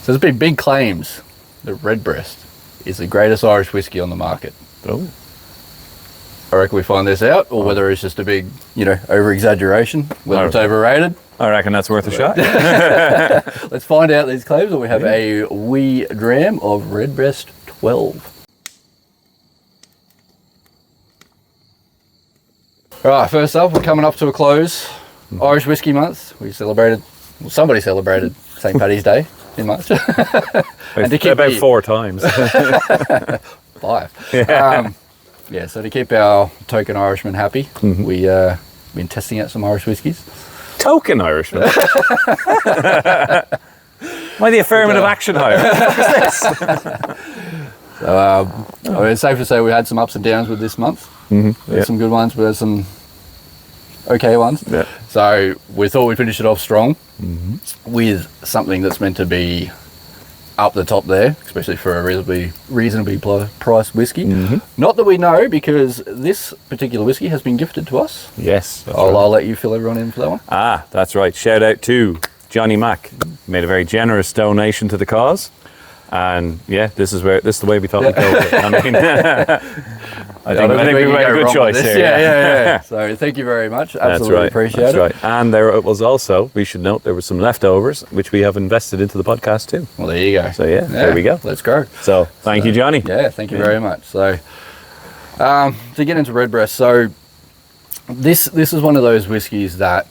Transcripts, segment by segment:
So there's been big claims that Redbreast is the greatest Irish whiskey on the market. Oh. I reckon we find this out, or whether it's just a big, over-exaggeration, whether it's overrated. I reckon that's worth a shot. Let's find out these claims, and we have a wee dram of Redbreast 12. All right, first up, we're coming up to a close. Irish Whiskey Month. Somebody celebrated St. Paddy's Day in March. And to keep about 4 times. 5. So to keep our token Irishmen happy, we've been testing out some Irish whiskies. Token Irishman? Why the affirmative action hire? So, it's safe to say we had some ups and downs with this month. We had some good ones, we had some okay ones. Yeah. So we thought we'd finish it off strong with something that's meant to be up the top there, especially for a reasonably priced whiskey. Not that we know, because this particular whiskey has been gifted to us. Yes. I'll let you fill everyone in for that one. That's right. Shout out to Johnny Mack. Made a very generous donation to the cause. And this is the way we thought we'd go with it. I mean, I think we made a good choice here. Yeah. So thank you very much. Absolutely appreciate it. Right. And there was also, we should note, there were some leftovers, which we have invested into the podcast too. Well, there you go. So there we go. Let's go. So thank you, Johnny. Yeah, thank you very much. So to get into Redbreast, so this is one of those whiskies that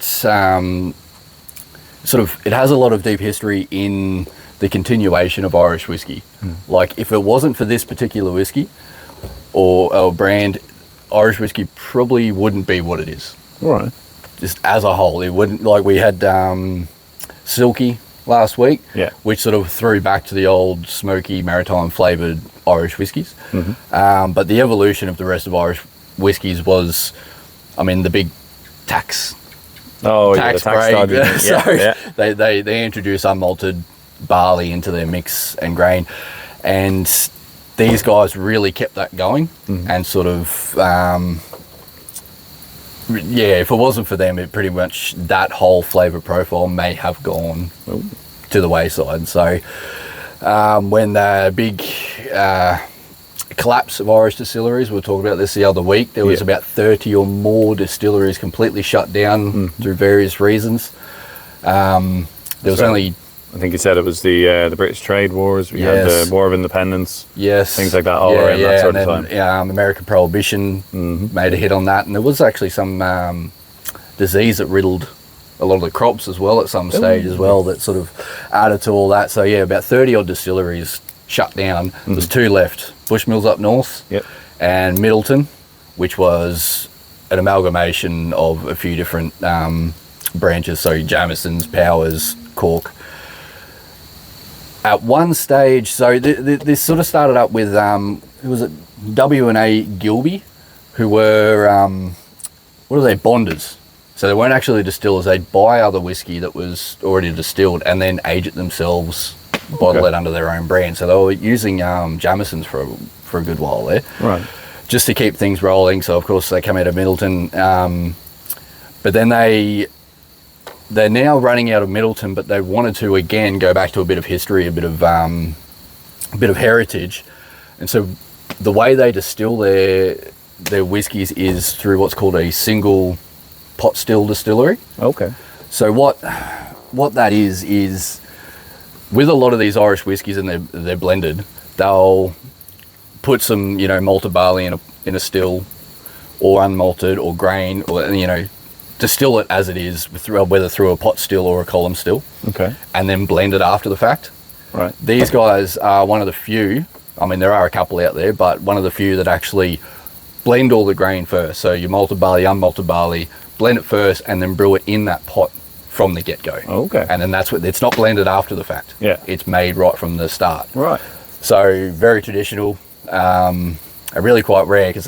it has a lot of deep history in the continuation of Irish whiskey. Like, if it wasn't for this particular whiskey or brand, Irish whiskey probably wouldn't be what it is. Right. Just as a whole, it wouldn't. Like, we had Silky last week, which sort of threw back to the old smoky maritime flavoured Irish whiskies. But the evolution of the rest of Irish whiskies was, the big tax break. So they introduced unmalted barley into their mix and grain, and these guys really kept that going. And if it wasn't for them, it pretty much, that whole flavour profile may have gone to the wayside. So when the big collapse of Irish distilleries, we were talking about this the other week, there was about 30 or more distilleries completely shut down through various reasons. There was only, I think you said it was the British trade wars. We had the War of Independence. Things like that around that sort of time. American Prohibition made a hit on that, and there was actually some disease that riddled a lot of the crops as well at some stage as well, that sort of added to all that. So about 30 odd distilleries shut down. There's 2 left: Bushmills up north, and Middleton, which was an amalgamation of a few different branches. So Jameson's, Powers, Cork. At one stage, so this sort of started up with, who was it? W&A Gilby, who were, bonders. So they weren't actually distillers. They'd buy other whiskey that was already distilled and then age it themselves, bottle it under their own brand. So they were using Jameson's for a good while there. Right. Just to keep things rolling. So, of course, they come out of Middleton. But then they're now running out of Middleton, but they wanted to again go back to a bit of history, a bit of heritage, and so the way they distill their whiskies is through what's called a single pot still distillery. Okay. So what that is with a lot of these Irish whiskies, and they're blended, they'll put some malted barley in a still, or unmalted, or grain, or distill it as it is, whether through a pot still or a column still. Okay. And then blend it after the fact. Right. These guys are one of the few, there are a couple out there, but one of the few that actually blend all the grain first. So your malted barley, unmalted barley, blend it first and then brew it in that pot from the get-go. Okay. And then it's not blended after the fact. Yeah. It's made right from the start. Right. So very traditional, really quite rare, because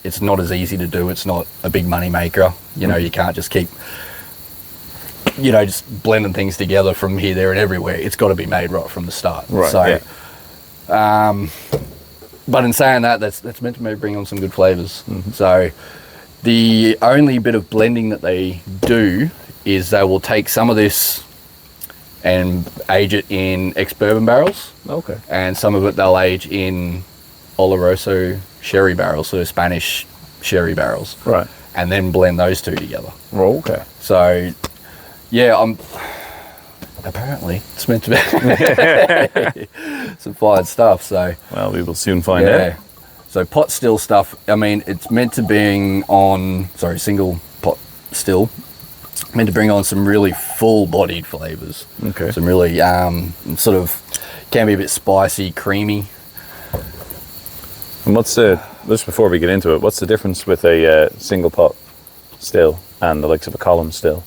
it's not as easy to do. It's not a big money maker. You can't just keep, just blending things together from here, there, and everywhere. It's got to be made right from the start. Right. So, but in saying that, that's meant to bring on some good flavors. So, the only bit of blending that they do is they will take some of this and age it in ex-bourbon barrels. Okay. And some of it they'll age in Oloroso sherry barrels, so Spanish sherry barrels. Right. And then blend those two together. Oh, okay. So, yeah, apparently it's meant to be some fine stuff. So, well, we will soon find out. So pot still stuff. I mean, it's meant to bring on single pot still. Meant to bring on some really full-bodied flavors. Okay. Some really sort of can be a bit spicy, creamy. And just before we get into it, what's the difference with a single pot still and the likes of a column still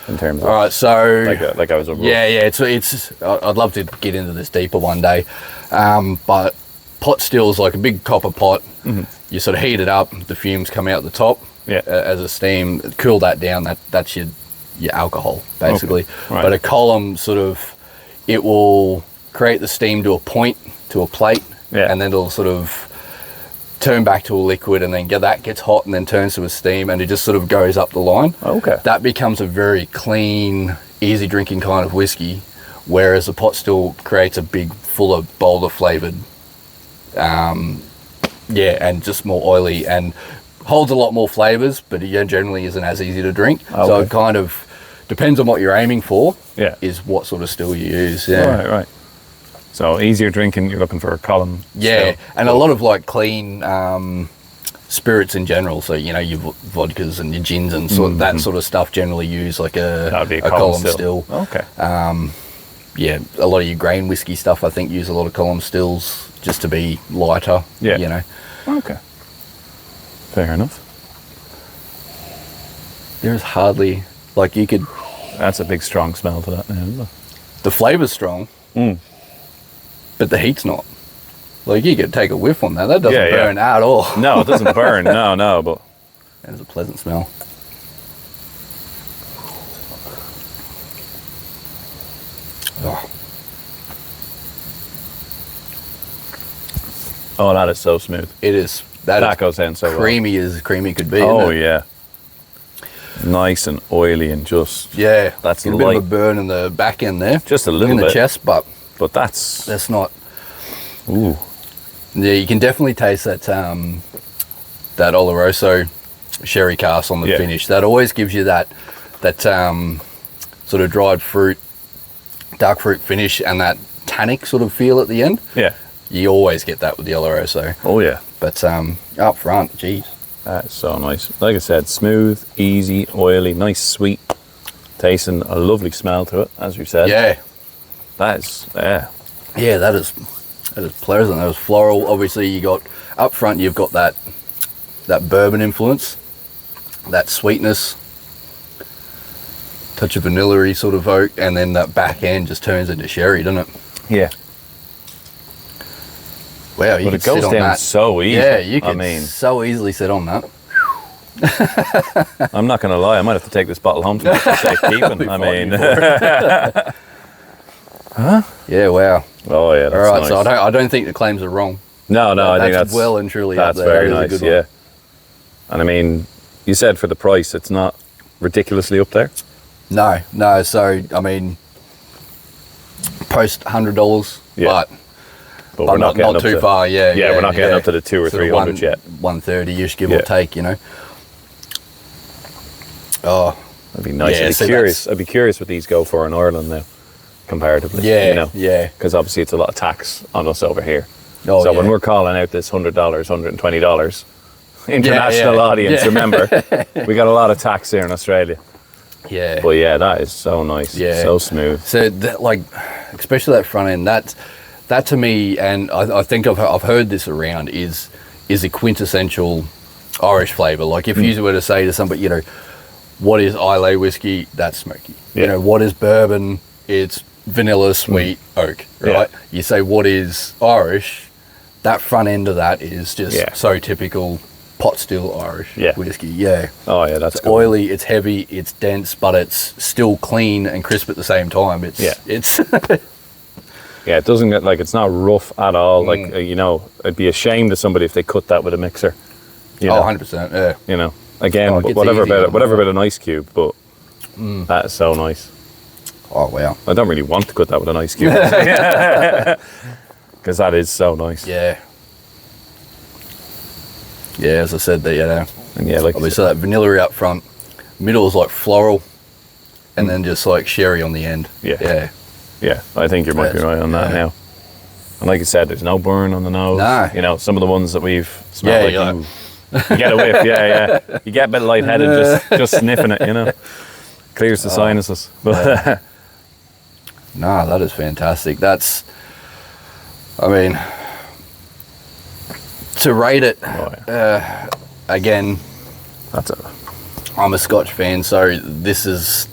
in terms of? All right, so like I was over. Yeah. It's. I'd love to get into this deeper one day, but pot still is like a big copper pot. Mm-hmm. You sort of heat it up, the fumes come out the top. Yeah. As a steam, cool that down. That's your alcohol basically. Okay. Right. But a column it will create the steam to a point, to a plate, and then it'll sort of turn back to a liquid, and then that gets hot and then turns to a steam, and it just sort of goes up the line. Okay. That becomes a very clean, easy drinking kind of whiskey, whereas a pot still creates a big, fuller, bolder flavored, and just more oily and holds a lot more flavors, but generally isn't as easy to drink. Okay. So it kind of depends on what you're aiming for. Yeah. Is what sort of still you use. Yeah. Right. So easier drinking, you're looking for a column. Yeah, still. And a lot of like clean spirits in general. So your vodkas and your gins and that sort of stuff generally use like a column still. Okay. A lot of your grain whiskey stuff I think use a lot of column stills just to be lighter. Yeah. Okay. Fair enough. There's hardly you could. That's a big strong smell to that now, isn't it? The flavor's strong. But the heat's not. You could take a whiff on that. That doesn't burn at all. No, it doesn't burn. No, but there's a pleasant smell. Oh, that is so smooth. It is. That goes in so creamy as creamy could be. Oh, isn't it? Yeah. Nice and oily and just... Yeah. That's a bit of a burn in the back end there. Just a little in bit. In the chest, but that's not... Ooh. Yeah, you can definitely taste that that Oloroso sherry cask on the finish. That always gives you that sort of dried fruit, dark fruit finish and that tannic sort of feel at the end. Yeah. You always get that with the Oloroso. Oh, yeah. But up front, geez. That's so nice. Like I said, smooth, easy, oily, nice, sweet. Tasting a lovely smell to it, as we said. Yeah. That is, Yeah, that is pleasant. That is floral. Obviously, you got up front. You've got that bourbon influence, that sweetness, touch of vanilla-y sort of oak, and then that back end just turns into sherry, doesn't it? Yeah. Wow, you but can it goes sit on down that. so easy. Yeah, you can so easily sit on that. I'm not going to lie. I might have to take this bottle home to safekeeping. I mean, huh? Yeah. Wow. Oh yeah. That's all right. Nice. So I don't think the claims are wrong. No. I think that's well and truly that's up there. very nice. Yeah. And I mean, you said for the price, it's not ridiculously up there. No. So I mean, post $100. Yeah. But we're not getting not too far. Yeah. We're not getting up to the 200 or 300 yet. 130ish, give or take. Oh, that'd be nice. I'd be curious what these go for in Ireland now, comparatively. Yeah. Because obviously it's a lot of tax on us over here. Oh, so when we're calling out this $100, $120, international audience, remember, we got a lot of tax here in Australia. Yeah. But yeah, that is so nice. Yeah. So smooth. So that, especially that front end, that to me, and I think I've heard this around, is a quintessential Irish flavour. If you were to say to somebody, what is Islay whiskey? That's smoky. Yeah. What is bourbon? It's vanilla, sweet, oak, right? Yeah. You say what is Irish? That front end of that is just so typical pot still Irish whiskey. Yeah. Oh yeah, that's it's oily, it's heavy, it's dense, but it's still clean and crisp at the same time. It's yeah, it doesn't get it's not rough at all. It'd be a shame to somebody if they cut that with a mixer. 100%. Yeah. Again, whatever about an ice cube, but that is so nice. Oh, wow. I don't really want to cut that with an ice cube. Because that is so nice. Yeah. Yeah, as I said, And yeah, like obviously that vanilla out front, middle is like floral, and then just like sherry on the end. Yeah, I think you might be right on that now. And like you said, there's no burn on the nose. No. You know, some of the ones that we've smelled, you get a whiff, You get a bit lightheaded just sniffing it, you know. Clears the sinuses. But no, that is fantastic. That's, I mean, to rate it, again, I'm a Scotch fan, so this is,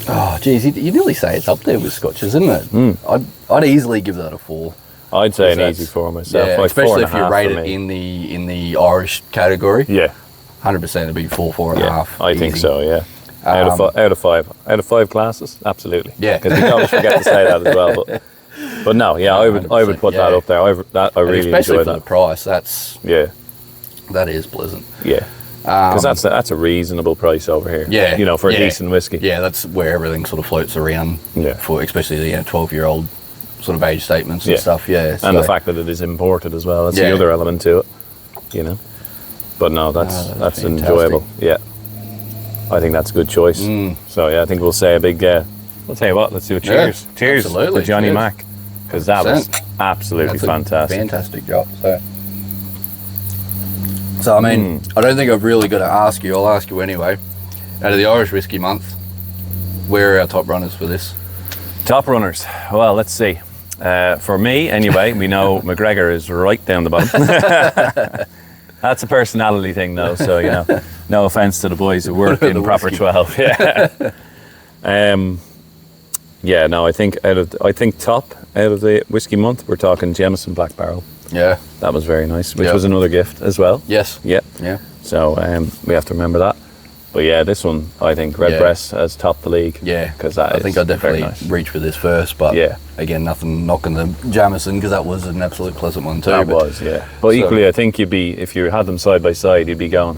oh geez, you nearly say it's up there with Scotch, isn't it? I'd easily give that a 4. I'd say an easy 4 myself. Yeah, like especially if you rate it me. in the Irish category. Yeah, 100% it'd be 4.5. I think so. Yeah, out of 5 classes, absolutely. Yeah, because we always forget to say that as well. But no, I would put that up there. I really especially enjoy for that. the price. That is pleasant. Yeah. Because that's a reasonable price over here. Yeah, you know, for a decent whiskey. Yeah, that's where everything sort of floats around. Yeah. For especially the 12-year-old sort of age statements and stuff. Yeah, and the fact that it is imported as well. That's the other element to it. You know. But no, that's enjoyable. Yeah. I think that's a good choice. So yeah, I think we'll say a big. I'll tell you what. Let's do a cheers. Cheers absolutely. to Johnny Mac, because that was absolutely fantastic. Fantastic job. So I mean, I don't think I've really got to ask you. I'll ask you anyway. Out of the Irish Whiskey Month, where are our top runners for this? Top runners. Well, let's see. For me, anyway, we know McGregor is right down the bottom. That's a personality thing, though. So you know, no offense to the boys who work in proper 12. Yeah. No, I think top out of the Whiskey Month, we're talking Jameson Black Barrel. Yeah, that was very nice, which was another gift as well. Yes. Yeah. So we have to remember that. But yeah, this one I think Redbreast has topped the league. Yeah, because I think I'd definitely reach for this first. But again, nothing knocking the Jameson, because that was an absolute pleasant one too. But equally, I think if you had them side by side, you'd be going,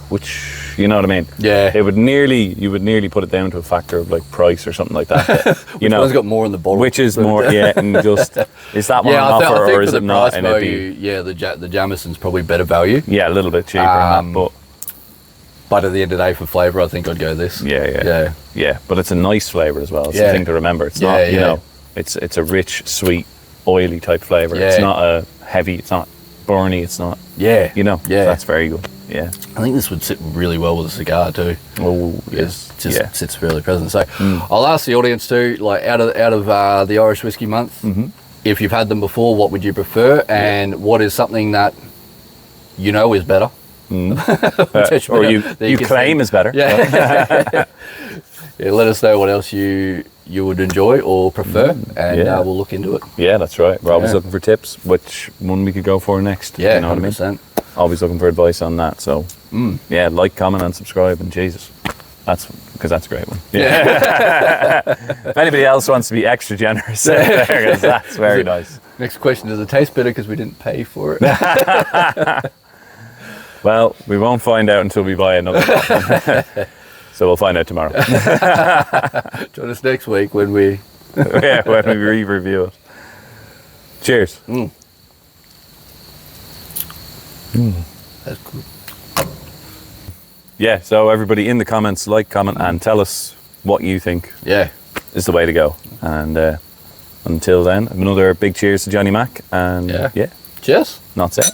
which, you know what I mean? Yeah. You would nearly put it down to a factor of like price or something like that. You know, one's got more in the bottle? Which is more, and just, is that one on offer or is it not? And the Jameson's probably better value. Yeah, a little bit cheaper than that, but at the end of the day, for flavour, I think I'd go this. Yeah. But it's a nice flavour as well. It's the thing to remember. It's not, you know, it's a rich, sweet, oily type flavour. Yeah. It's not a heavy. It's not burny. It's not. Yeah. You know. Yeah. That's very good. Yeah. I think this would sit really well with a cigar too. Oh, yes. It just sits fairly present. So I'll ask the audience too, like out of the Irish Whiskey Month, if you've had them before, what would you prefer, and what is something that you know is better? Or you claim is better. Yeah. Let us know what else you would enjoy or prefer, and we'll look into it. Yeah, that's right. We're always looking for tips, which one we could go for next. Yeah, you know 100%. What I mean? Always looking for advice on that. So yeah, like, comment and subscribe, and Jesus, that's a great one. Yeah. If anybody else wants to be extra generous, that's very nice. Next question: does it taste better because we didn't pay for it? Well, we won't find out until we buy another one. So we'll find out tomorrow. Join us next week when we re-review it. Cheers. That's good. Yeah, so everybody in the comments, like, comment, and tell us what you think is the way to go. And until then, another big cheers to Johnny Mac. And cheers. That's it.